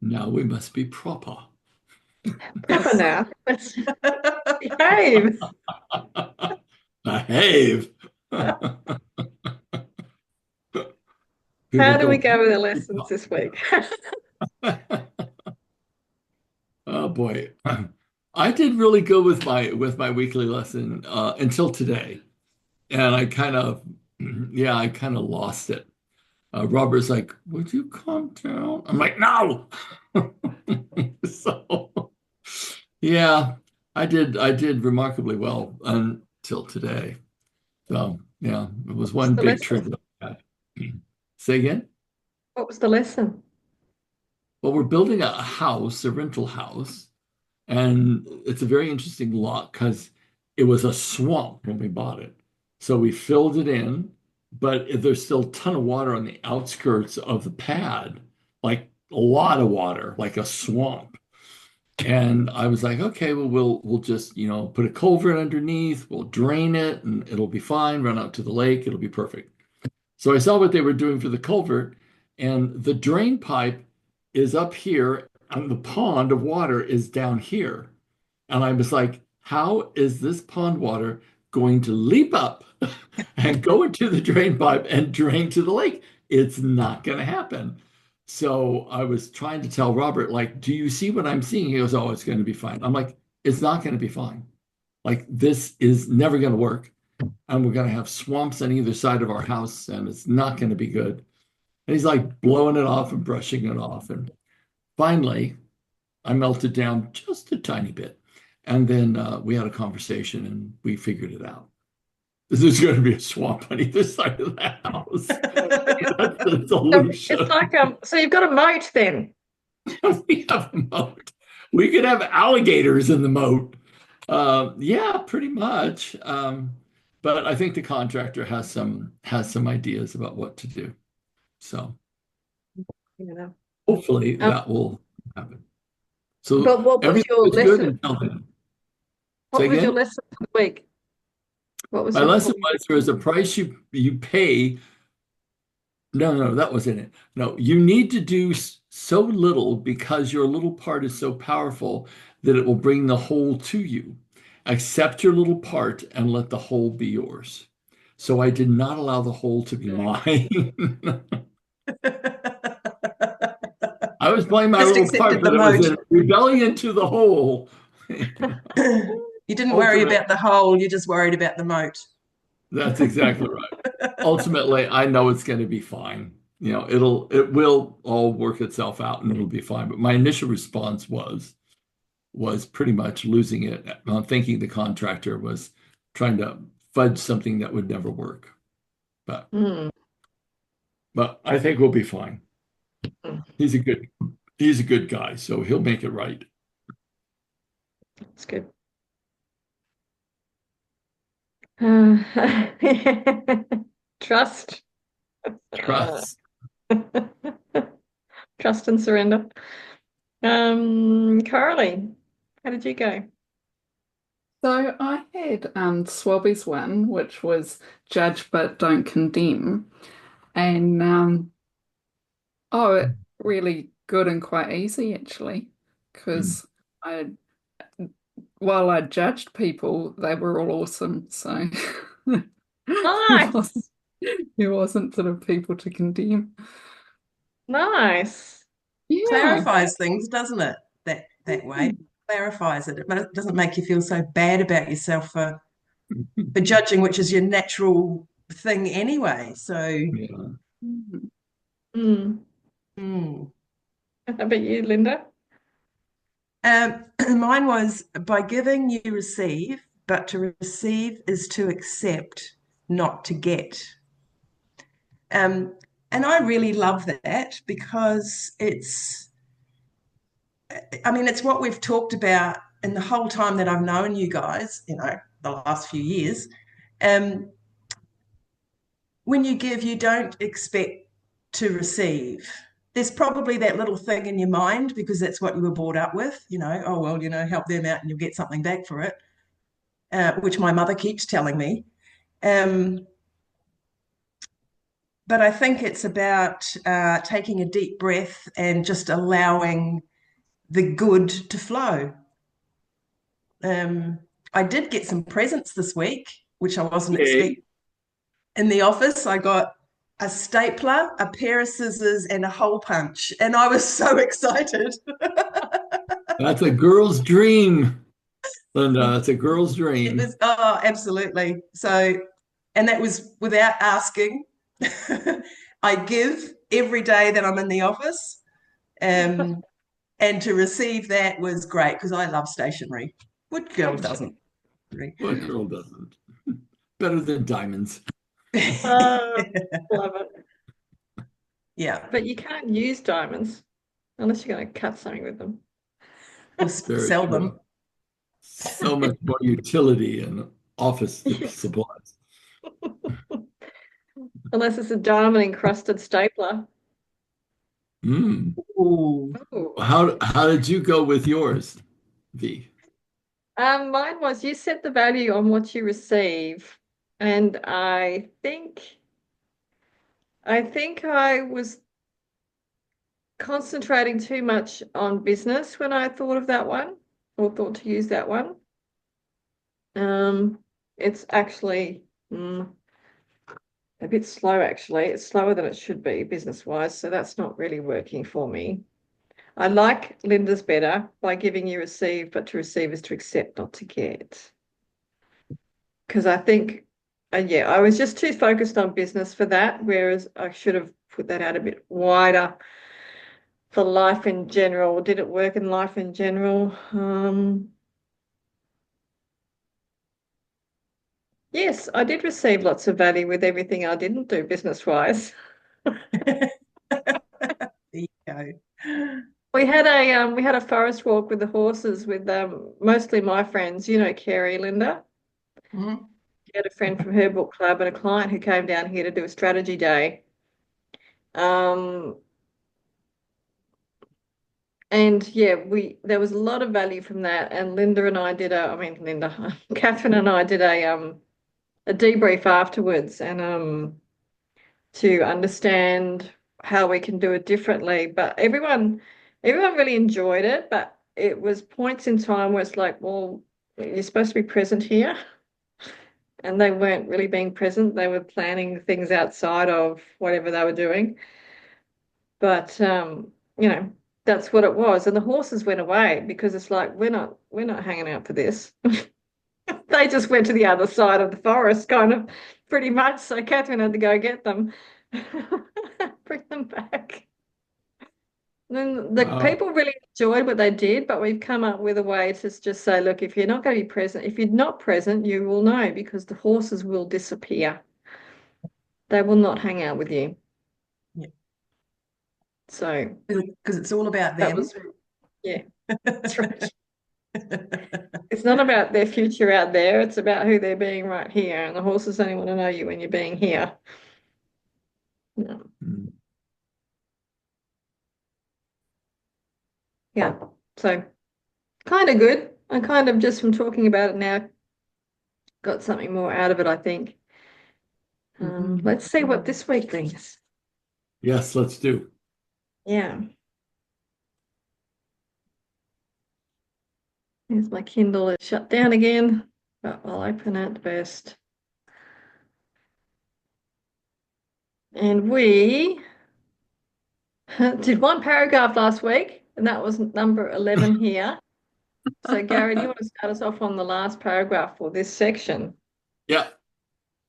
Now we must be proper. Proper now. Let's behave. Behave. People How do we don't. go with the lessons this week? Oh boy. I did really good with my weekly lesson until today. And I kind of yeah, I kind of lost it. Robert's like, would you calm down? I'm like, no. So yeah, I did remarkably well until today. So yeah, it was What's one the big lesson? trigger. Say again? What was the lesson? Well, we're building a house, a rental house, and it's a very interesting lot because it was a swamp when we bought it. So we filled it in, but there's still a ton of water on the outskirts of the pad, like a lot of water, like a swamp. And I was like, okay, well, we'll just, put a culvert underneath, we'll drain it, and it'll be fine, run out to the lake, it'll be perfect. So I saw what they were doing for the culvert, and the drain pipe is up here, and the pond of water is down here. And I was like, how is this pond water going to leap up and go into the drain pipe and drain to the lake? It's not going to happen. So I was trying to tell Robert, like, do you see what I'm seeing? He goes, oh, it's going to be fine. I'm like, it's not going to be fine. Like, this is never going to work. And we're going to have swamps on either side of our house, and it's not going to be good. And he's like blowing it off and brushing it off. And finally, I melted down just a tiny bit. And then we had a conversation and we figured it out. This is going to be a swamp on either side of the house. That's the So it's solution. like so you've got a moat then. We have a moat. We could have alligators in the moat. Yeah, pretty much. But I think the contractor has some ideas about what to do. So You know. hopefully Um, that will happen. So but what was everything your was good lesson? until then. Say What was your again? lesson for the week? What was My your lesson full was there is a price you pay. No, no, that wasn't it. No, you need to do so little because your little part is so powerful that it will bring the whole to you. Accept your little part and let the whole be yours. So I did not allow the whole to be mine. I was playing my Just little part, accepted the but it was moat. a rebellion to the whole. You didn't worry Ultimately, about the hole, you just worried about the moat. that's exactly right. Ultimately, I know it's going to be fine. It will all work itself out and it'll be fine. But my initial response was pretty much losing it, thinking the contractor was trying to fudge something that would never work. But Mm, but I think we'll be fine. mm, He's a good he's a good guy, so he'll make it right. that's good. Uh, trust. Uh, Trust. trust and surrender. Carly, how did you go? So I had Swabby's one, which was judge but don't condemn. And really good and quite easy actually, Mm. because I while I judged people, they were all awesome. So there wasn't, Nice. there wasn't sort of people to condemn. Nice. Yeah. Clarifies things, doesn't it? That way. Clarifies it. But it doesn't make you feel so bad about yourself for judging, which is your natural thing anyway. So Yeah. Mm. Mm. mm. How about you, Linda? Mine was by giving you receive, but to receive is to accept, not to get. Um, and I really love that because it's what we've talked about in the whole time that I've known you guys, the last few years. Um, when you give, you don't expect to receive. There's probably that little thing in your mind because that's what you were brought up with, oh, well, help them out and you'll get something back for it, which my mother keeps telling me. Um, but I think it's about taking a deep breath and just allowing the good to flow. I did get some presents this week, which I wasn't expecting. Yay. In the office, I got a stapler, a pair of scissors, and a hole punch, and I was so excited. That's a girl's dream, Linda. That's a girl's It dream. was, oh, absolutely. So, and that was without asking. I give every day that I'm in the office. And to receive that was great because I love stationery. What girl doesn't? What girl doesn't? Better than diamonds. Oh, love it. Yeah, But you can't use diamonds unless you're going to cut something with them. or Very sell true. them. So much more utility in office Yes. supplies. Unless it's a diamond encrusted stapler. Mm. Ooh. Ooh. How did you go with yours, V? Mine was you set the value on what you receive, and I think I was concentrating too much on business when I thought of that one, or thought to use that one. It's actually a bit slow, actually. It's slower than it should be business-wise, so that's not really working for me. I like Linda's better by giving you receive, but to receive is to accept, not to get. Because I think, yeah, I was just too focused on business for that, whereas I should have put that out a bit wider for life in general. Did it work in life in general? Yes, I did receive lots of value with everything I didn't do business-wise. There you go. We had a forest walk with the horses with mostly my friends, you know, Kerry, Linda. Mhm. She had a friend from her book club and a client who came down here to do a strategy day. Um, and yeah, there was a lot of value from that. And Linda and I did Catherine and I did a debrief afterwards and to understand how we can do it differently. But everyone really enjoyed it, but it was points in time where it's like, well, you're supposed to be present here. And they weren't really being present. They were planning things outside of whatever they were doing. But you know, that's what it was. And the horses went away because it's like we're not hanging out for this. They just went to the other side of the forest, kind of pretty much. So Catherine had to go get them, bring them back. Then the Wow. people really enjoyed what they did, but we've come up with a way to just say, look, if you're not going to be present, if you're not present, you will know because the horses will disappear. They will not hang out with you. Yeah. So Because it's all about that them. was, yeah, that's right. It's not about their future out there. It's about who they're being right here. And the horses only want to know you when you're being here. No. Mm. Yeah. So kind of good. I kind of just from talking about it now got something more out of it, I think. Let's see what this week brings. Yes, let's do. Yeah. Here's my Kindle. It's shut down again, but I'll open it first. And we did one paragraph last week, and that was number 11 here. So, Gary, do you want to start us off on the last paragraph for this section? Yeah.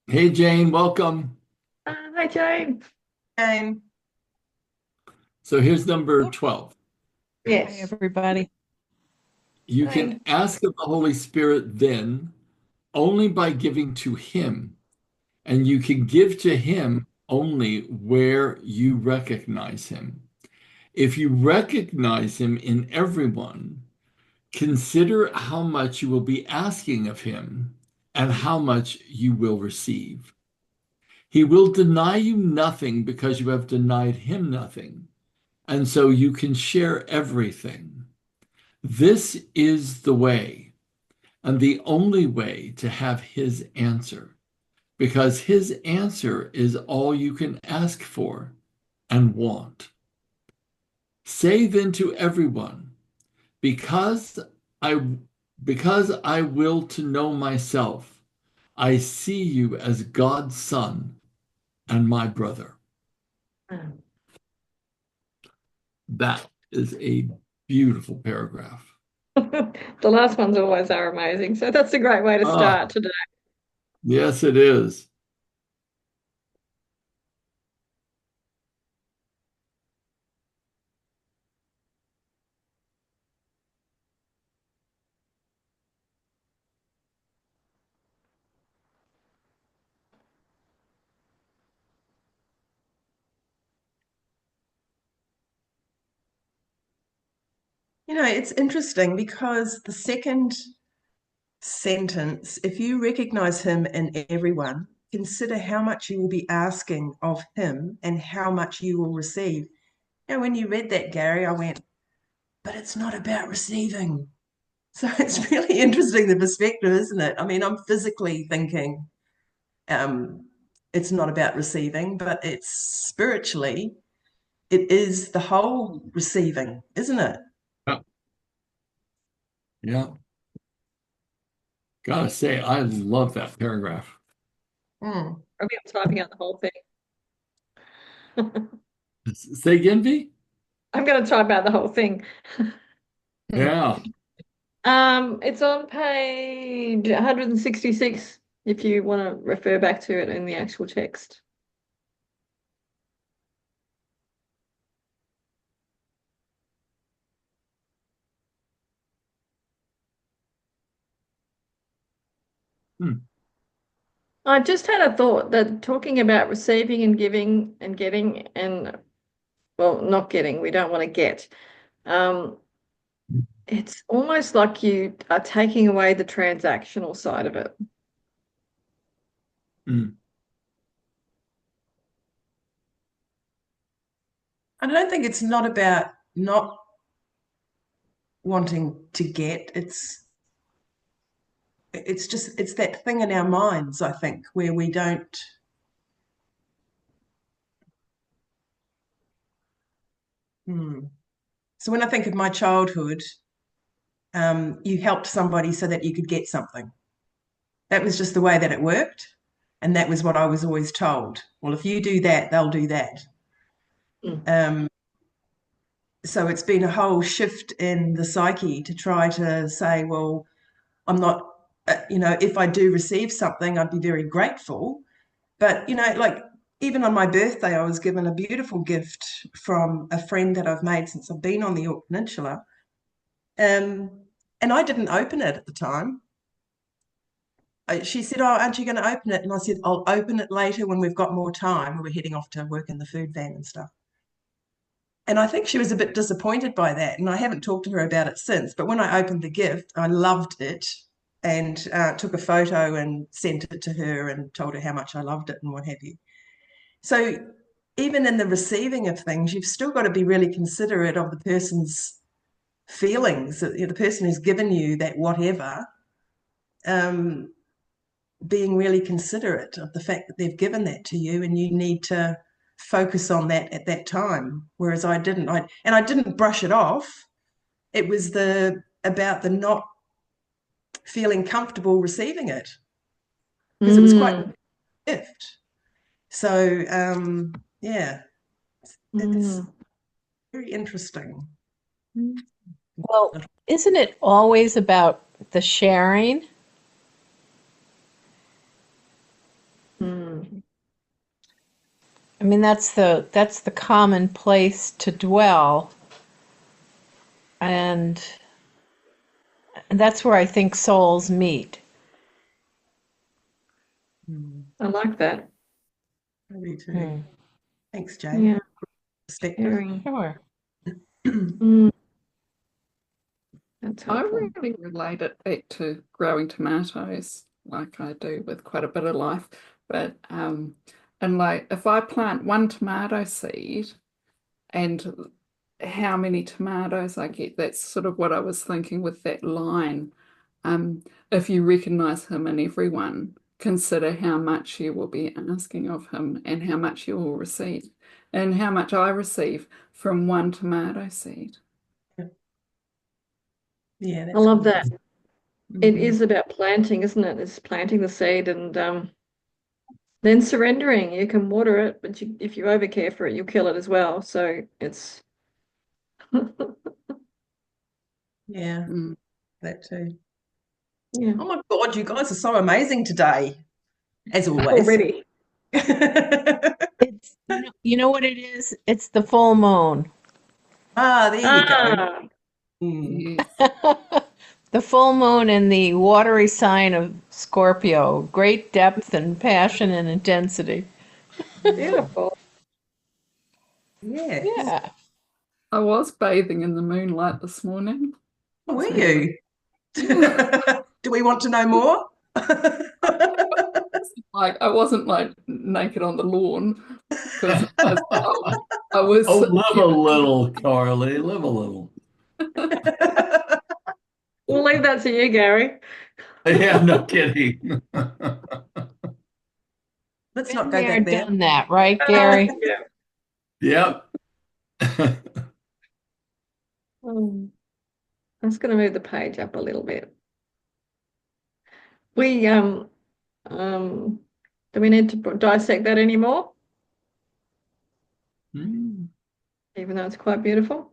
Hey, Jane, welcome. Hi, Jane. And So here's number 12. Hi, Yes. everybody. You Hi. can ask of the Holy Spirit then only by giving to Him, and you can give to Him only where you recognize Him. If you recognize Him in everyone, consider how much you will be asking of Him and how much you will receive. He will deny you nothing because you have denied Him nothing, and so you can share everything. This is the way and the only way to have His answer, because his answer is all you can ask for and want. Say then to everyone, because I because I will to know myself, I see you as God's son and my brother. That is a beautiful paragraph. The last ones always are amazing. So that's a great way to Ah, start today. yes, it is. You know, it's interesting because the second sentence, if you recognize him in everyone, consider how much you will be asking of him and how much you will receive. Now, when you read that, Gary, I went, but it's not about receiving. So it's really interesting, the perspective, isn't it? I mean, I'm physically thinking it's not about receiving, but it's spiritually, it is the whole receiving, isn't it? Yeah. Yeah. Gotta say, I love that paragraph. Mm. Maybe I'm typing out the whole thing. Say again, V? I'm going to type out the whole thing. Yeah. It's on page 166 if you want to refer back to it in the actual text. Hmm. I just had a thought that talking about receiving and giving and getting and, well, not getting, we don't want to get. Um, it's almost like you are taking away the transactional side of it. Hmm. I don't think it's not about not wanting to get. It's just it's that thing in our minds, I think, where we don't. Hmm. So when I think of my childhood, you helped somebody so that you could get something. That was just the way that it worked. And that was what I was always told. Well, if you do that, they'll do that. Mm. Um, so it's been a whole shift in the psyche to try to say, well, I'm not, if I do receive something, I'd be very grateful. But, like even on my birthday, I was given a beautiful gift from a friend that I've made since I've been on the York Peninsula. And I didn't open it at the time. She said, "Oh, aren't you going to open it?" And I said, "I'll open it later when we've got more time. We were heading off to work in the food van and stuff." And I think she was a bit disappointed by that. And I haven't talked to her about it since. But when I opened the gift, I loved it and took a photo and sent it to her and told her how much I loved it and what have you. So even in the receiving of things, you've still got to be really considerate of the person's feelings, the person who's given you that whatever, being really considerate of the fact that they've given that to you and you need to focus on that at that time. Whereas I didn't, I didn't brush it off. It was about the not feeling comfortable receiving it because it was quite a gift. So yeah, it's Mm. very interesting. Well, isn't it always about the sharing? Mm. I mean, that's the common place to dwell, and that's where I think souls meet. I like that. I do too. Hmm. Thanks, Jane. Yeah, Perspective. sharing. Sure. Mm. That's I helpful. really relate it back to growing tomatoes, like I do with quite a bit of life. But and like if I plant one tomato seed and how many tomatoes I get, that's sort of what I was thinking with that line. If you recognize him in everyone, consider how much you will be asking of him and how much you will receive, and how much I receive from one tomato seed. Yeah, I that's love good. that. It Mhm. is about planting, isn't it? It's planting the seed and then surrendering. You can water it, but if you over care for it, you'll kill it as well. So it's Yeah, Mm. that too. yeah, Oh my God, you guys are so amazing today, as always. already. It's you know what it is? It's the full moon. There you go. Ah, Mm. Yes. The full moon in the watery sign of Scorpio, great depth and passion and intensity. beautiful. Yes. Yeah. I was bathing in the moonlight this morning. Were So, you? yeah. Do we want to know more? Like I wasn't like naked on the lawn because I was Oh, live a little, Carly, live a little. We'll leave that to you, Gary. Yeah, no kidding. Let's not Been go there, back there. done that, right, Gary? Yeah. Yep. I'm just going to move the page up a little bit. We do we need to dissect that anymore? Hmm. Even though it's quite beautiful.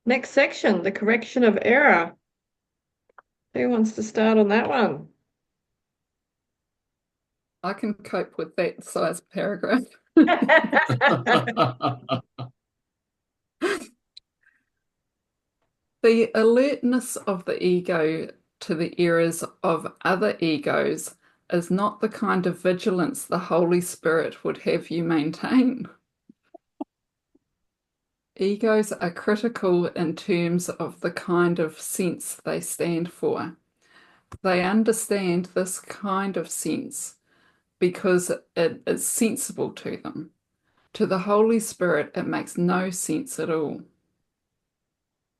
Next section, the correction of error. Who wants to start on that one? I can cope with that size paragraph. The alertness of the ego to the errors of other egos is not the kind of vigilance the Holy Spirit would have you maintain. Egos are critical in terms of the kind of sense they stand for. They understand this kind of sense because it is sensible to them. To the Holy Spirit, it makes no sense at all.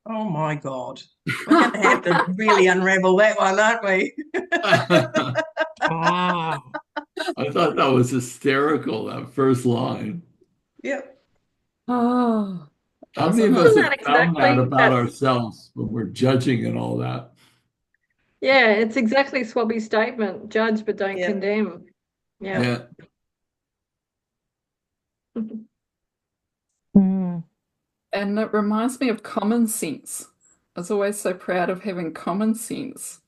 Oh my God. We're going to have to really unravel that one, aren't we? Wow. I thought that was hysterical, that first line. Yep. Oh, How many of Isn't us that have found that exactly about ourselves when we're judging and all that? Yeah, it's exactly Swabby's statement. Judge but don't Yep. condemn. Yeah. Yeah. Hmm. and it reminds me of common sense. I was always so proud of having common sense.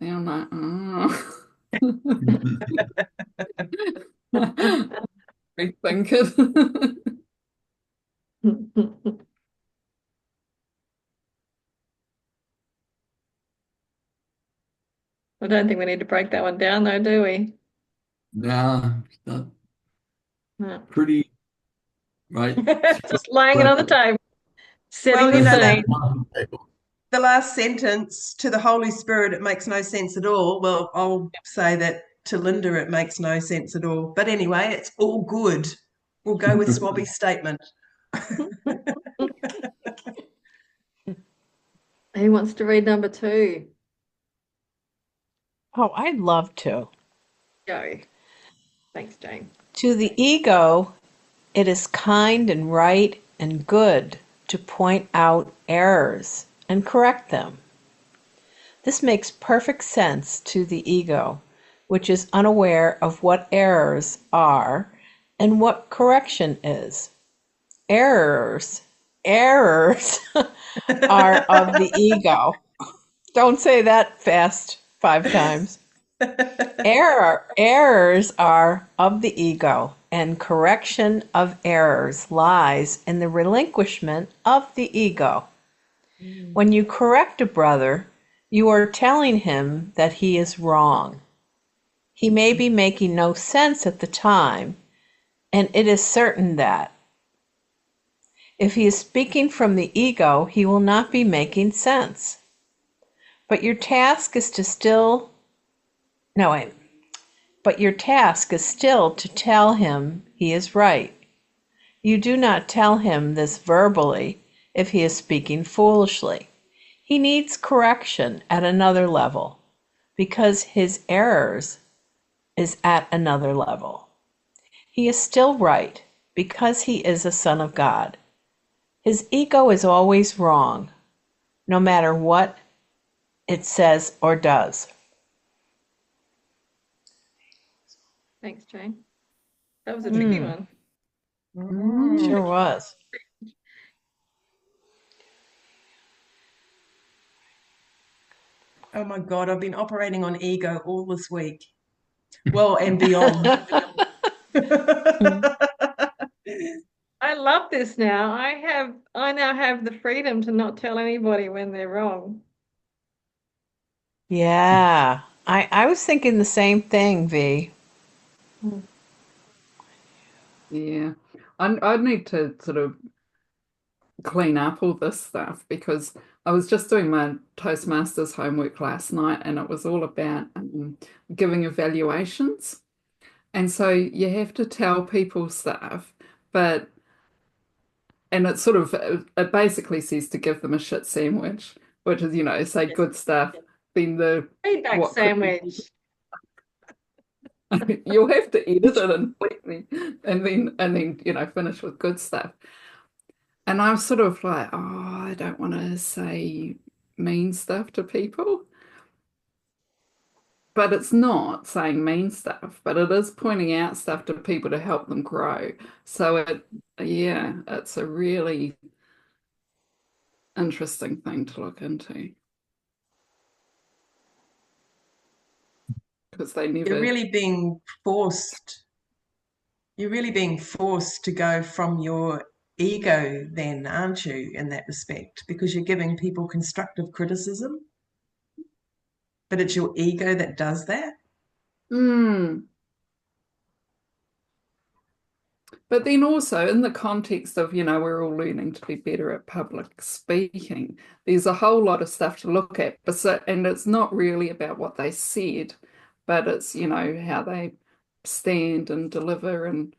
Now I'm like, rethink it. I don't think we need to break that one down though, do we? Nah, it's not No. pretty, right? Just laying it on the table, setting Well, the you know, scene. the last sentence, to the Holy Spirit, it makes no sense at all. Well, I'll say that to Linda, it makes no sense at all. But anyway, it's all good. We'll go with Swabby's statement. Who wants to read number 2? Oh, I'd love to. Go. Thanks, Jane. To the ego, it is kind and right and good to point out errors and correct them. This makes perfect sense to the ego, which is unaware of what errors are and what correction is. Errors are of the ego. Don't say that fast 5 times. Errors are of the ego, and correction of errors lies in the relinquishment of the ego. When you correct a brother, you are telling him that he is wrong. He may be making no sense at the time, and it is certain that if he is speaking from the ego, he will not be making sense. But your task is still to tell him he is right. You do not tell him this verbally if he is speaking foolishly. He needs correction at another level because his errors is at another level. He is still right because he is a son of God. His ego is always wrong, no matter what it says or does. Thanks, Jane. That was a tricky one. Sure was. Oh my God, I've been operating on ego all this week. Well, and beyond. I love this now. I now have the freedom to not tell anybody when they're wrong. Yeah, I was thinking the same thing, V. Yeah. I need to sort of clean up all this stuff because I was just doing my Toastmasters homework last night and it was all about giving evaluations. And so you have to tell people stuff, and it sort of, it basically says to give them a shit sandwich, which is, say Yes. good stuff, then the Feedback what could be sandwich. you'll have to edit it and let me, and then finish with good stuff. And I'm sort of like, oh, I don't want to say mean stuff to people. But it's not saying mean stuff, but it is pointing out stuff to people to help them grow. So it's a really interesting thing to look into. Because they never. You're really being forced. You're really being forced to go from your ego then, aren't you, in that respect? Because you're giving people constructive criticism, but it's your ego that does that. But then also in the context of, we're all learning to be better at public speaking, there's a whole lot of stuff to look at. And it's not really about what they said, but it's, how they stand and deliver and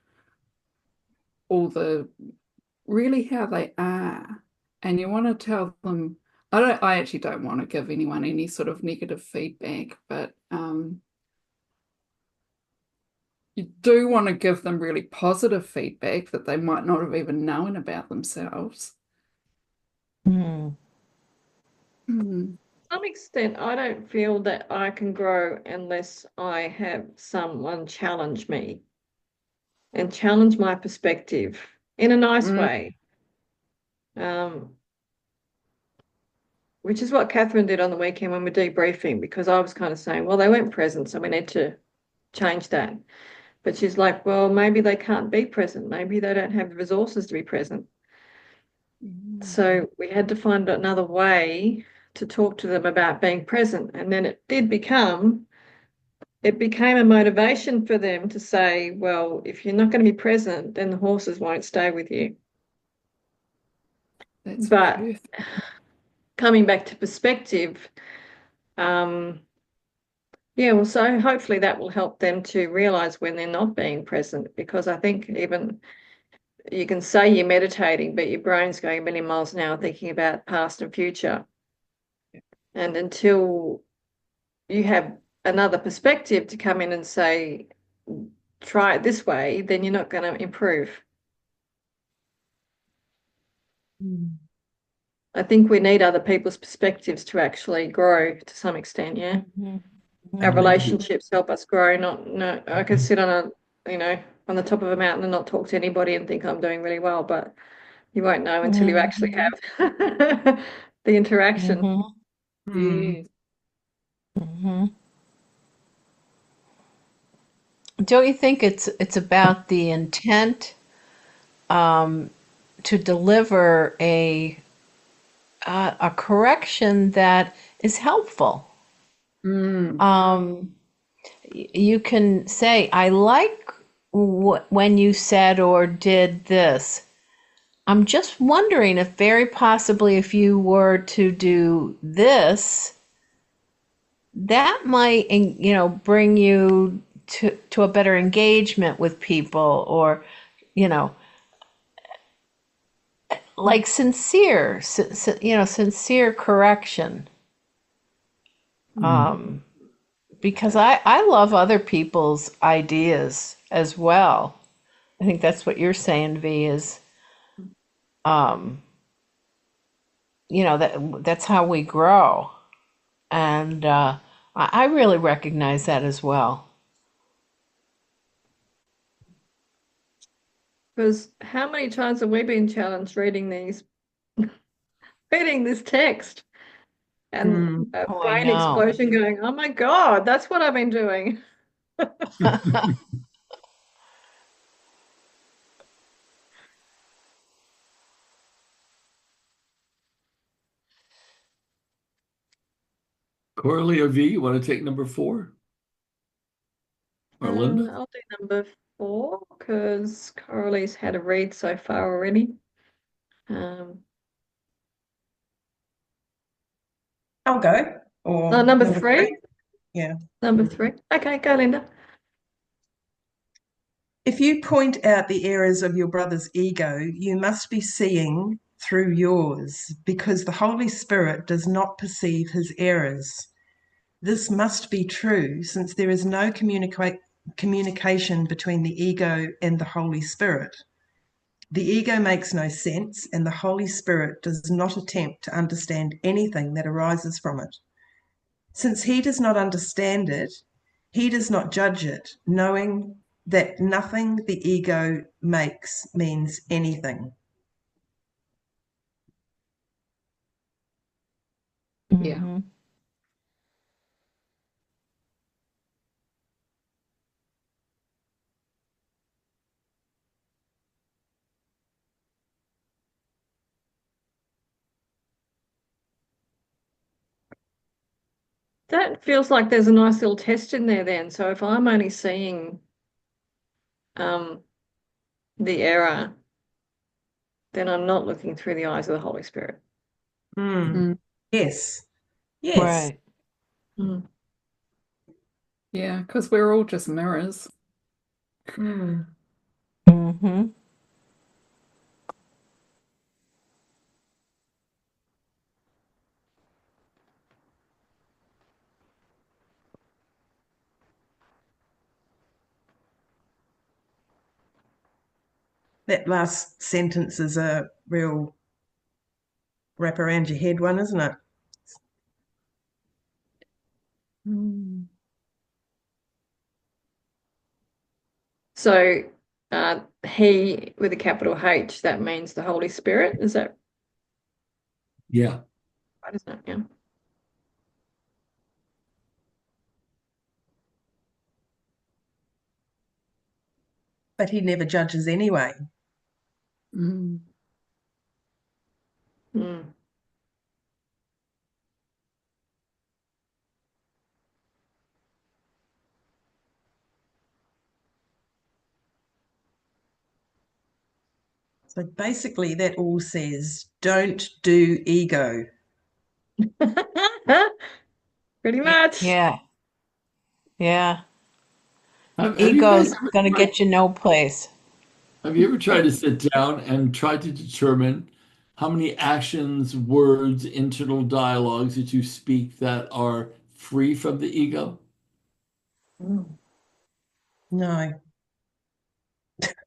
really how they are. And you want to tell them, I actually don't want to give anyone any sort of negative feedback, but you do want to give them really positive feedback that they might not have even known about themselves. Mm. To some extent, I don't feel that I can grow unless I have someone challenge me and challenge my perspective in a nice way. Which is what Catherine did on the weekend when we're debriefing, because I was kind of saying, well, they weren't present, so we need to change that. But she's like, well, maybe they can't be present. Maybe they don't have the resources to be present. So we had to find another way to talk to them about being present. And then it became a motivation for them to say, well, if you're not going to be present, then the horses won't stay with you. But coming back to perspective, well, so hopefully that will help them to realize when they're not being present, because I think even you can say you're meditating, but your brain's going a million miles an hour thinking about past and future. And until you have another perspective to come in and say, try it this way, then you're not going to improve. I think we need other people's perspectives to actually grow to some extent, yeah. Our relationships help us grow. No, I can sit on on the top of a mountain and not talk to anybody and think I'm doing really well, but you won't know until you actually have the interaction. Don't you think it's about the intent to deliver a correction that is helpful? You can say, I like when you said or did this. I'm just wondering if very possibly if you were to do this, that might, bring you to a better engagement with people, or, like sincere, sincere correction. Um, because I love other people's ideas as well. I think that's what you're saying, V, is um, that's how we grow. And I really recognize that as well. Because how many times have we been challenged reading this text and a Oh, I brain know. explosion going, oh my God, that's what I've been doing. Coralie or V, you want to take number 4? Or Linda? I'll do number 4 because Coralie's had a read so far already. Um, I'll go. Or number number 3? Yeah. Number 3. Okay, go, Linda. If you point out the errors of your brother's ego, you must be seeing through yours, because the Holy Spirit does not perceive his errors. This must be true, since there is no communication between the ego and the Holy Spirit. The ego makes no sense, and the Holy Spirit does not attempt to understand anything that arises from it. Since he does not understand it, he does not judge it, knowing that nothing the ego makes means anything. Yeah. Mhm. That feels like there's a nice little test in there then. So if I'm only seeing um, the error, then I'm not looking through the eyes of the Holy Spirit. Mm. Yes. Yes. Right. Mm. Yeah, because we're all just mirrors. Mm. Mm-hmm. That last sentence is a real wrap around your head one, isn't it? So he with a capital H, that means the Holy Spirit. Is that Yeah. right, isn't it? Yeah. But he never judges anyway. Mm. Mm. So basically, that all says don't do ego. Pretty much. Yeah. Yeah. Have you guys Ego's ever gonna tried, get you no place. have you ever tried to sit down and try to determine how many actions, words, internal dialogues that you speak that are free from the ego? Mm. No.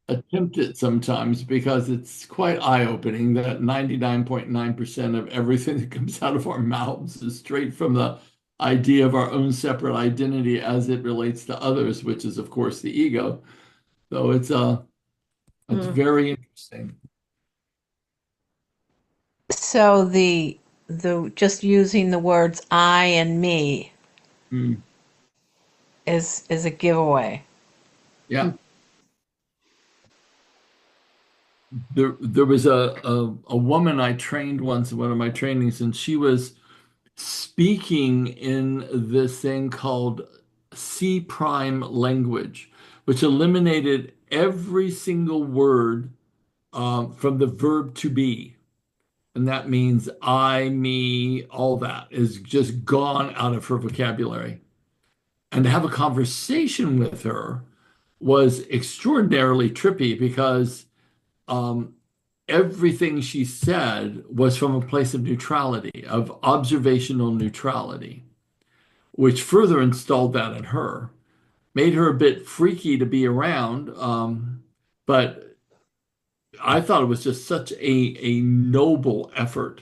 Attempt it sometimes because it's quite eye-opening that 99.9% of everything that comes out of our mouths is straight from the idea of our own separate identity as it relates to others, which is, of course, the ego. So it's Mm. very interesting. So the just using the words I and me Mm, is a giveaway. yeah. There was a woman I trained once in one of my trainings, and she was speaking in this thing called C prime language, which eliminated every single word from the verb to be. And that means I, me, all that is just gone out of her vocabulary. And to have a conversation with her was extraordinarily trippy because um, everything she said was from a place of neutrality, of observational neutrality, which further installed that in her, made her a bit freaky to be around. But I thought it was just such a noble effort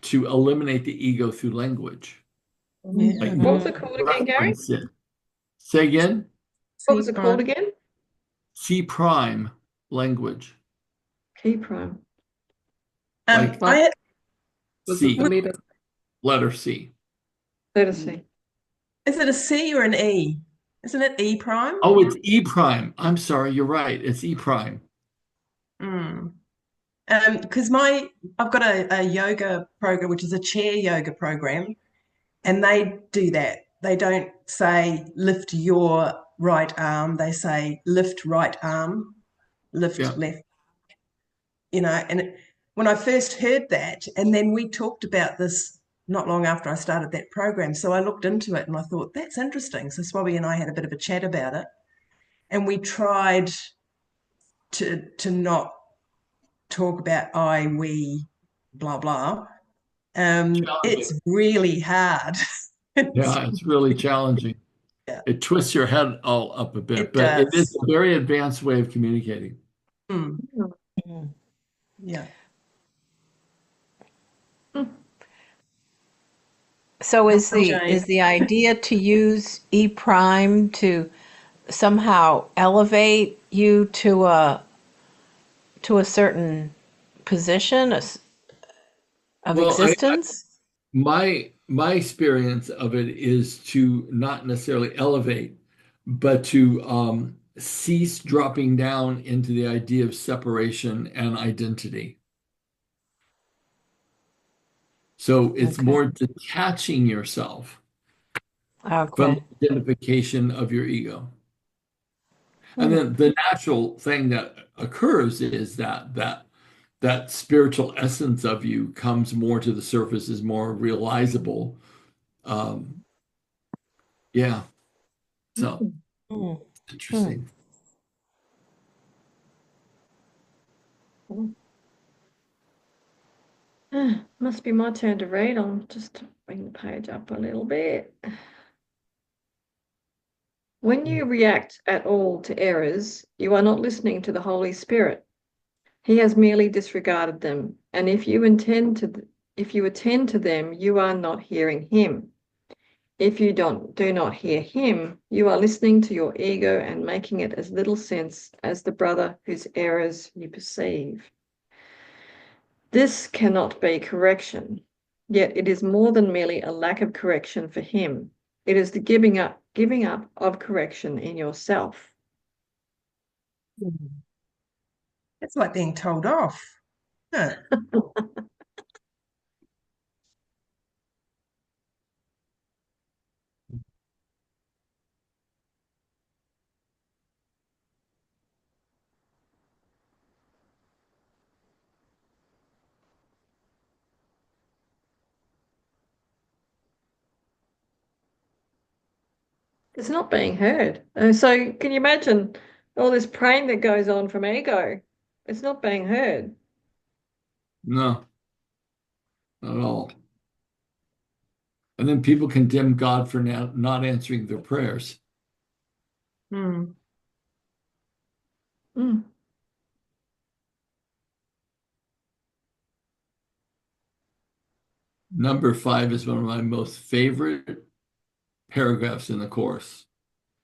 to eliminate the ego through language. Yeah. Like What was it called again, Gary? reference it. Say again? What was it called again? C prime language. Key prime. Like I Was it C, the letter? letter C. Let us see. is it a C or an E? Isn't it E prime? Oh, it's E prime. I'm sorry, you're right. It's E prime. Mm. Because I've got a yoga program, which is a chair yoga program, and they do that. They don't say lift your right arm, they say lift right arm, lift Yeah. left. And when I first heard that, and then we talked about this not long after I started that program, so I looked into it and I thought, that's interesting. So Swabby and I had a bit of a chat about it, and we tried to not talk about I, we, blah, blah. It's really hard. Yeah, it's really challenging. Yeah. It twists your head all up a bit, It but it does. is a very advanced way of communicating. Mm, Mm. yeah. So is Jane. the idea to use E prime to somehow elevate you to a certain position of Well, existence? my experience of it is to not necessarily elevate, but to cease dropping down into the idea of separation and identity. So it's Okay. more detaching yourself from Okay. the identification of your ego. And then the natural thing that occurs is that spiritual essence of you comes more to the surface, is more realizable. Yeah. So Mm. interesting. Must be my turn to read. I'll just bring the page up a little bit. When you react at all to errors, you are not listening to the Holy Spirit. He has merely disregarded them, and if you attend to them, you are not hearing him. If you do not hear him, you are listening to your ego and making it as little sense as the brother whose errors you perceive. This cannot be correction, yet it is more than merely a lack of correction for him. It is the giving up of correction in yourself. It's like being told off. Huh. It's not being heard. So can you imagine all this praying that goes on from ego? It's not being heard. No, not at all. And then people condemn God for not answering their prayers. Mm. Mm. Number 5 is one of my most favorite paragraphs in the course.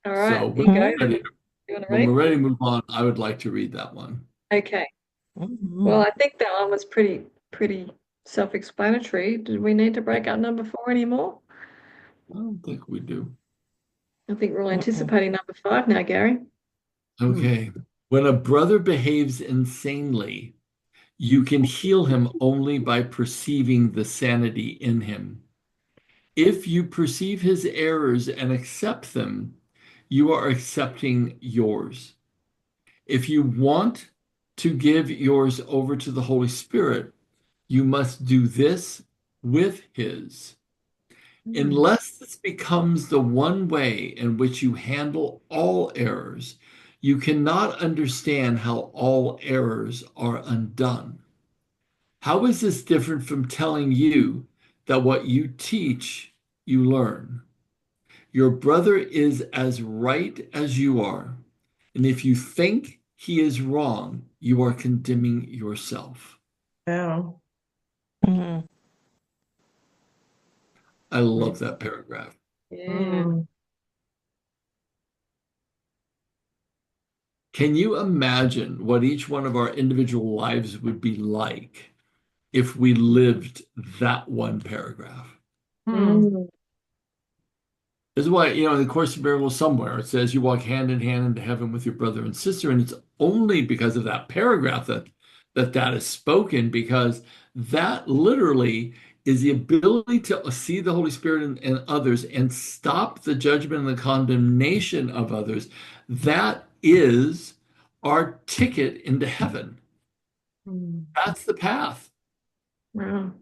All right, So you go. ready- You want to when we're read? ready to move on, I would like to read that one. Okay. Mhm. Well, I think that one was pretty self-explanatory. Did we need to break out number 4 anymore? I don't think we do. I think we're all anticipating number 5 now, Gary. Okay. When a brother behaves insanely, you can heal him only by perceiving the sanity in him. If you perceive his errors and accept them, you are accepting yours. If you want to give yours over to the Holy Spirit, you must do this with his. Unless this becomes the one way in which you handle all errors, you cannot understand how all errors are undone. How is this different from telling you that what you teach, you learn? Your brother is as right as you are. And if you think he is wrong, you are condemning yourself. Wow. Mhm. I love that paragraph. Yeah. Mm. Can you imagine what each one of our individual lives would be like if we lived that one paragraph? Mm. This is why, in the Course in Miracles somewhere, it says you walk hand in hand into heaven with your brother and sister. And it's only because of that paragraph that is spoken, because that literally is the ability to see the Holy Spirit in others and stop the judgment and the condemnation of others. That is our ticket into heaven. Mm. That's the path. Wow.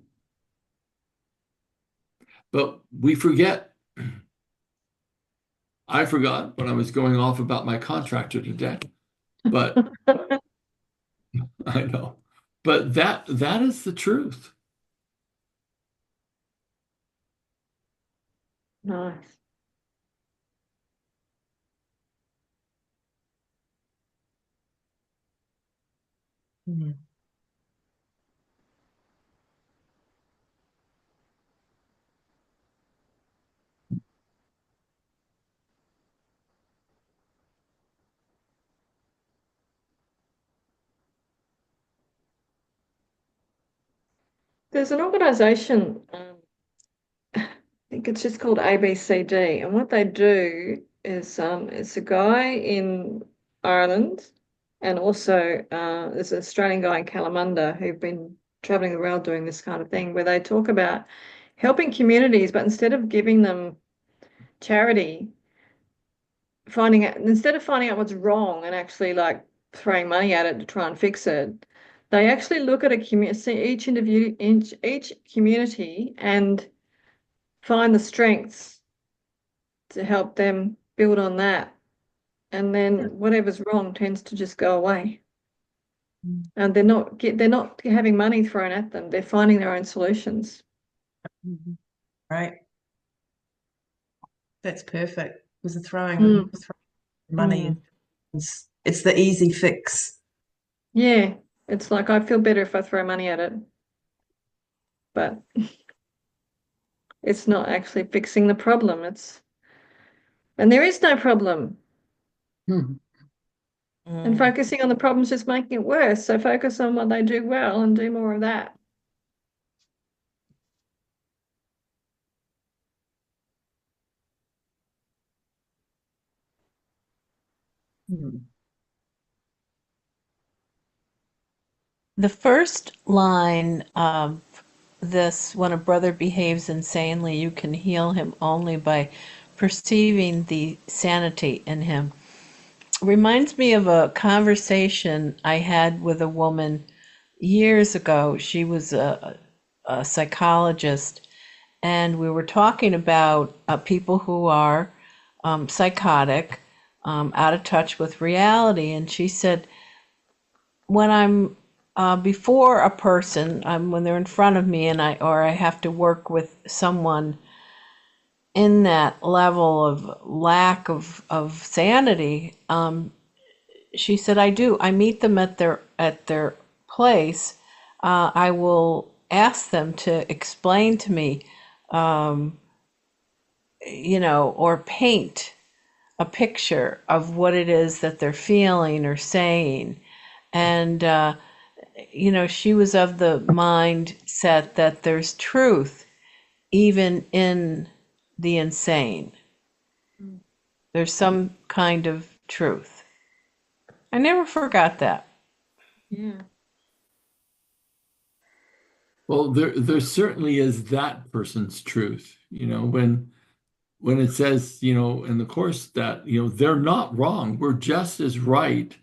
But we forget. I forgot when I was going off about my contractor today, but I know. But that is the truth. Nice. Mm. There's an organization, I think it's just called ABCD, and what they do is it's a guy in Ireland, and also there's an Australian guy in Kalamunda who've been traveling the world doing this kind of thing, where they talk about helping communities, but instead of giving them charity, instead of finding out what's wrong and actually like throwing money at it to try and fix it, they actually look at a community, see each individual, each community, and find the strengths to help them build on that. And then whatever's wrong tends to just go away. Mm. And they're not having money thrown at them. They're finding their own solutions. Mhm. Right. That's perfect. Because the throwing Mm. money Mm. it's the easy fix. Yeah. It's like I feel better if I throw money at it. But it's not actually fixing the problem. And there is no problem. Hmm. And Mm. focusing on the problems just making it worse. So focus on what they do well and do more of that. Mm. The first line of this, when a brother behaves insanely, you can heal him only by perceiving the sanity in him, reminds me of a conversation I had with a woman years ago. She was a psychologist, and we were talking about people who are psychotic, out of touch with reality. And she said, when I'm before a person, when they're in front of me, and I have to work with someone in that level of lack of sanity, she said, I meet them at their place. I will ask them to explain to me, um, or paint a picture of what it is that they're feeling or saying. And, she was of the mindset that there's truth even in the insane. Mm. There's some kind of truth. I never forgot that. Yeah. Well, there certainly is that person's truth. When it says, in the Course that, they're not wrong. We're just as right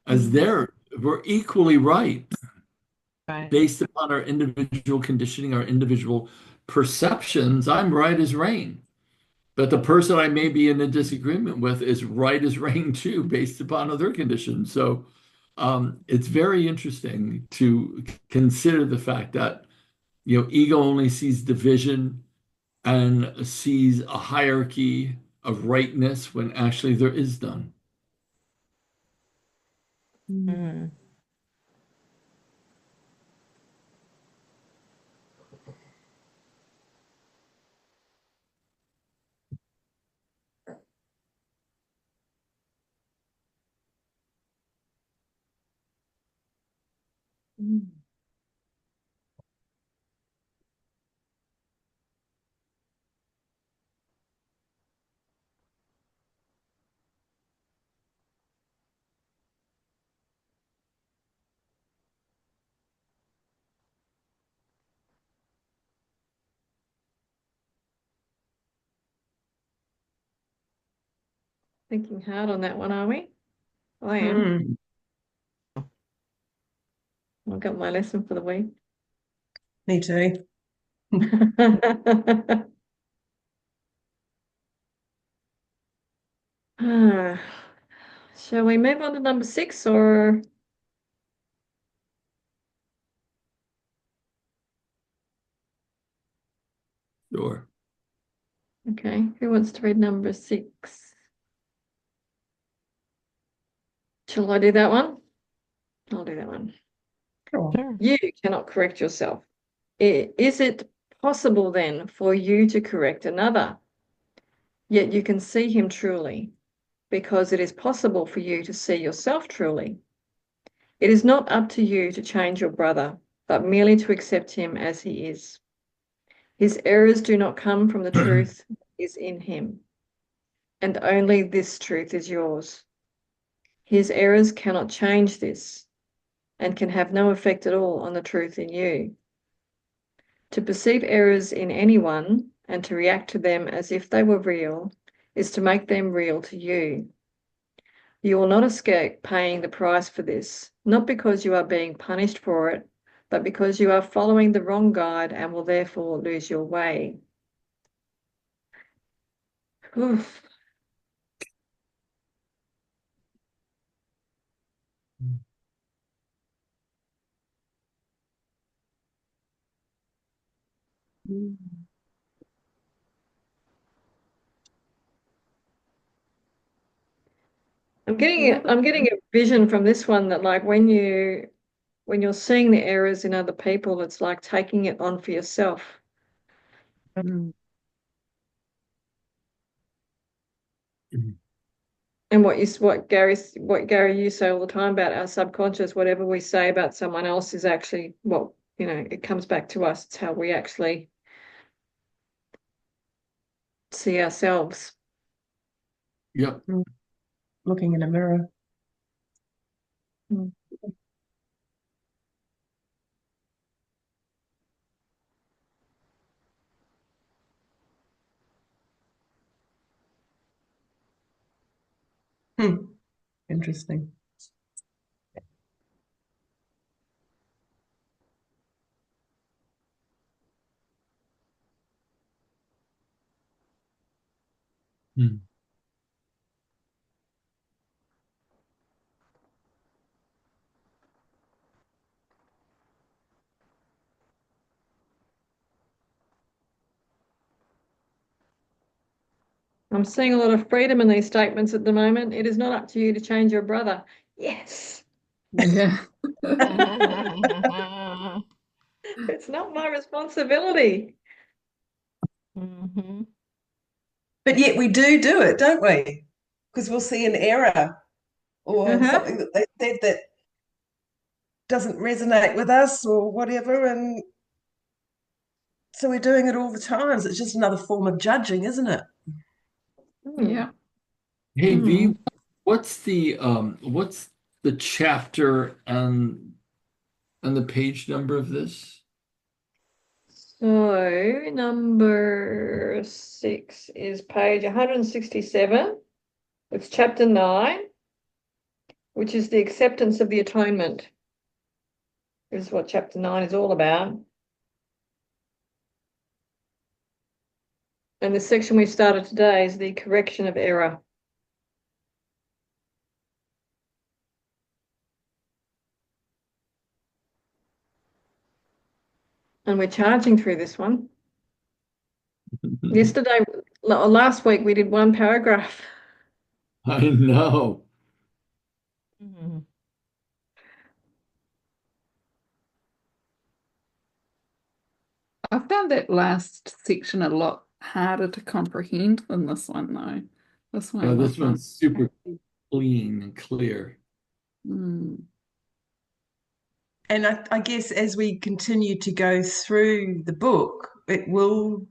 as we're equally right Right. based upon our individual conditioning, our individual perceptions. I'm right as rain. But the person I may be in a disagreement with is right as rain too, based upon other conditions. So it's very interesting to consider the fact that, ego only sees division and sees a hierarchy of rightness when actually there is none. Mm. Thinking hard on that one, are we? I am. I've got my lesson for the week. Me too. Ah, shall we move on to number 6 or Sure. okay, who wants to read number 6? Shall I do that one? I'll do that one. Sure. Sure. You cannot correct yourself. Is it possible then for you to correct another? Yet you can see him truly, because it is possible for you to see yourself truly. It is not up to you to change your brother, but merely to accept him as he is. His errors do not come from the truth that is in him, and only this truth is yours. His errors cannot change this, and can have no effect at all on the truth in you. To perceive errors in anyone and to react to them as if they were real is to make them real to you. You will not escape paying the price for this, not because you are being punished for it, but because you are following the wrong guide and will therefore lose your way. Oof. I'm getting a vision from this one that like when you're seeing the errors in other people, it's like taking it on for yourself. Mm. And what Gary you say all the time about our subconscious, whatever we say about someone else is actually what, it comes back to us. It's how we actually see ourselves. Yep. Looking in a mirror. Interesting. Hmm. I'm seeing a lot of freedom in these statements at the moment. It is not up to you to change your brother. Yes, Yeah. it's not my responsibility. Mhm. But yet we do it, don't we? Because we'll see an error or something that they said that doesn't resonate with us or whatever. And so we're doing it all the time. So it's just another form of judging, isn't it? Yeah. Hey V, Mm. what's the chapter and the page number of this? So number 6 is page 167. It's chapter 9, which is the acceptance of the atonement. This is what chapter 9 is all about. And the section we started today is the correction of error. and we're charging through this one. Yesterday, last week, we did one paragraph. I know. Mhm. I found that last section a lot harder to comprehend than this one, though. This one Oh, was this one's super clean and clear. mm, And I guess as we continue to go through the book, it will,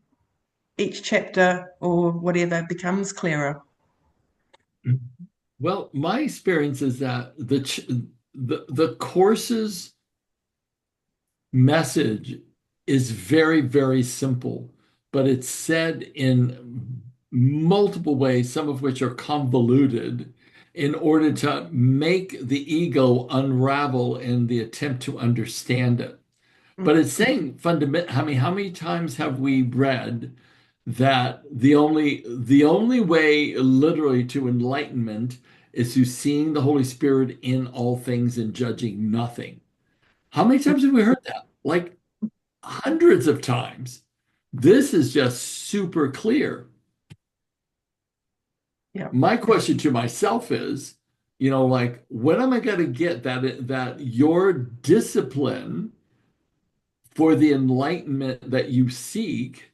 each chapter or whatever becomes clearer. Well, my experience is that the course's message is very, very simple, but it's said in multiple ways, some of which are convoluted, in order to make the ego unravel in the attempt to understand it. But it's saying fundamental. I mean, how many times have we read that the only way literally to enlightenment is through seeing the Holy Spirit in all things and judging nothing? How many times have we heard that? Like hundreds of times. This is just super clear. Yeah. My question to myself is, like, when am I going to get that your discipline for the enlightenment that you seek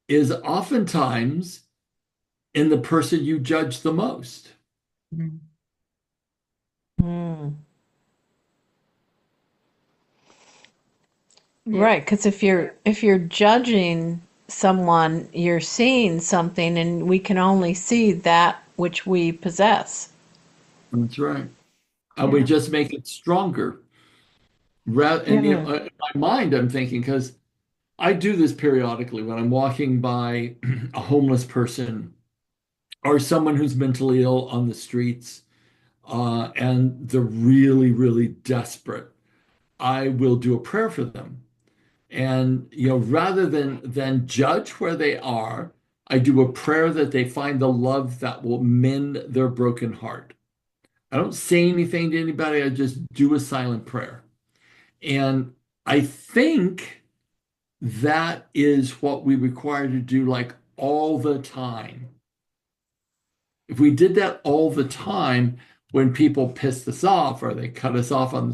is oftentimes in the person you judge the most? Mhm. Mm. Yeah. Right, because if you're judging someone, you're seeing something, and we can only see that which we possess. That's right. And we just make it stronger. And Yeah. in my mind, I'm thinking, because I do this periodically when I'm walking by a homeless person or someone who's mentally ill on the streets, and they're really, really desperate. I will do a prayer for them. And rather than judge where they are, I do a prayer that they find the love that will mend their broken heart. I don't say anything to anybody, I just do a silent prayer. And I think that is what we require to do, like, all the time. If we did that all the time, when people pissed us off or they cut us off on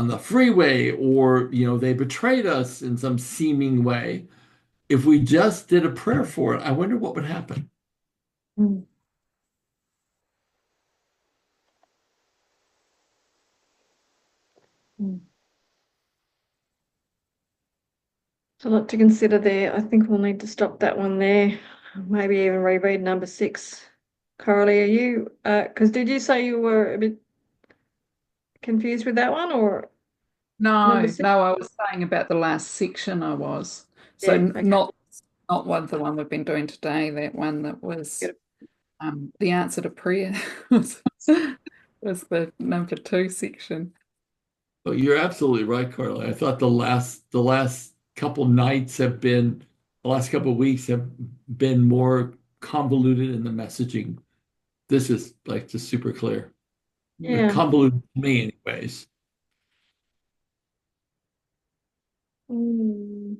the freeway, or they betrayed us in some seeming way, if we just did a prayer for it, I wonder what would happen. Mm. Mm. So a lot to consider there. I think we'll need to stop that one there. Maybe even reread number 6. Coralie, are you, because did you say you were a bit confused with that one, or number no, 6? no, I was saying about the last section I was. So Yeah, okay. not the one we've been doing today, that one that was Good. the answer to prayer was the number 2 section. But you're absolutely right, Carly. I thought the last couple nights the last couple weeks have been more convoluted in the messaging. This is like just super clear. Yeah. Convoluted to me, anyways. Mm.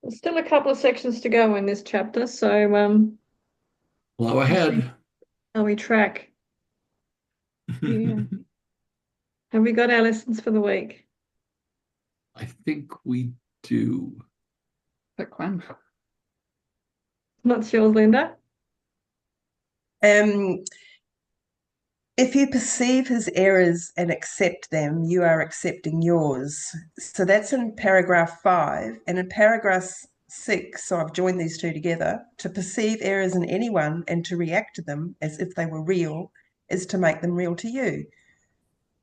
There's still a couple of sections to go in this chapter, so Blow we'll see ahead. how we track. Yeah. Have we got our lessons for the week? I think we do. Pick one. What's yours, Linda? If you perceive his errors and accept them, you are accepting yours. So that's in paragraph 5. And in paragraph 6, so I've joined these two together, to perceive errors in anyone and to react to them as if they were real is to make them real to you.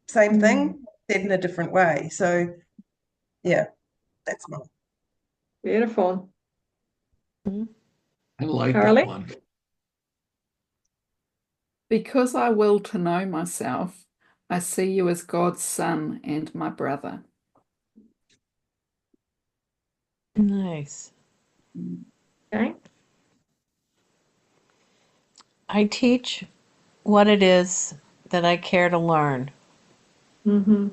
Same thing, said in a different way. So, yeah, that's mine. Beautiful. I like that Coralie? one. Because I will to know myself, I see you as God's son and my brother. Nice. Okay. I teach what it is that I care to learn. Mm-hmm.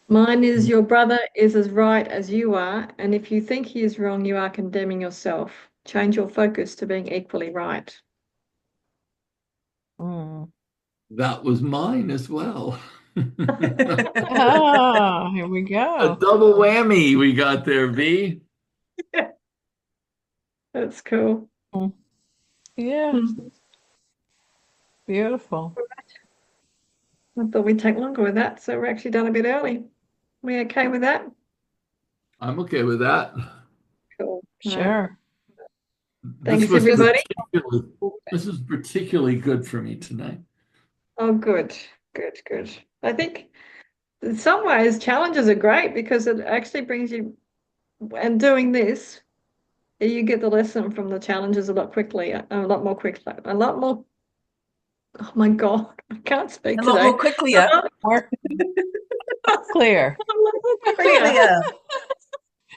Mine is your brother is as right as you are, and if you think he is wrong, you are condemning yourself. Change your focus to being equally right. Mm. That was mine as well. Oh, here we A go. double whammy we got there, V. That's cool. Yeah, Hmm. beautiful. I thought we'd take longer with that, so we're actually done a bit early. We okay with that? I'm okay with that. Cool. Right. Sure. Thanks, was everybody. this was particularly good for me tonight. Oh, good, good, good. I think in some ways challenges are great because it actually brings you, and doing this, you get the lesson from the challenges a lot more quickly, a lot more. Oh my God, I can't speak A today. lot more quickly. Yeah. More clear. A lot more quickly. Quicklier.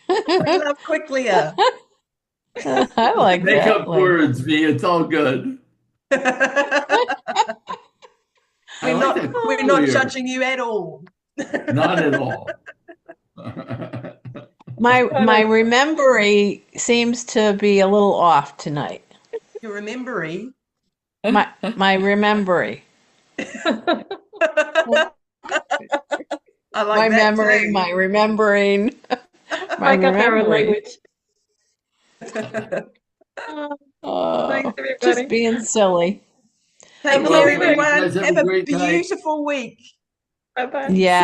We love quicklier. I like Make that. up words, V. It's all good. We're I like that not clear. judging you at all. Not at all. My remembering seems to be a little off tonight. Your remembering. My remembering. I like My that memory, too. my remembering. My Make up our own remembering. language. Oh, Oh, thanks, just everybody. being silly. Take Have a care, lovely week. everyone. Guys, have a Have a great night. beautiful week. Bye-bye. Yes.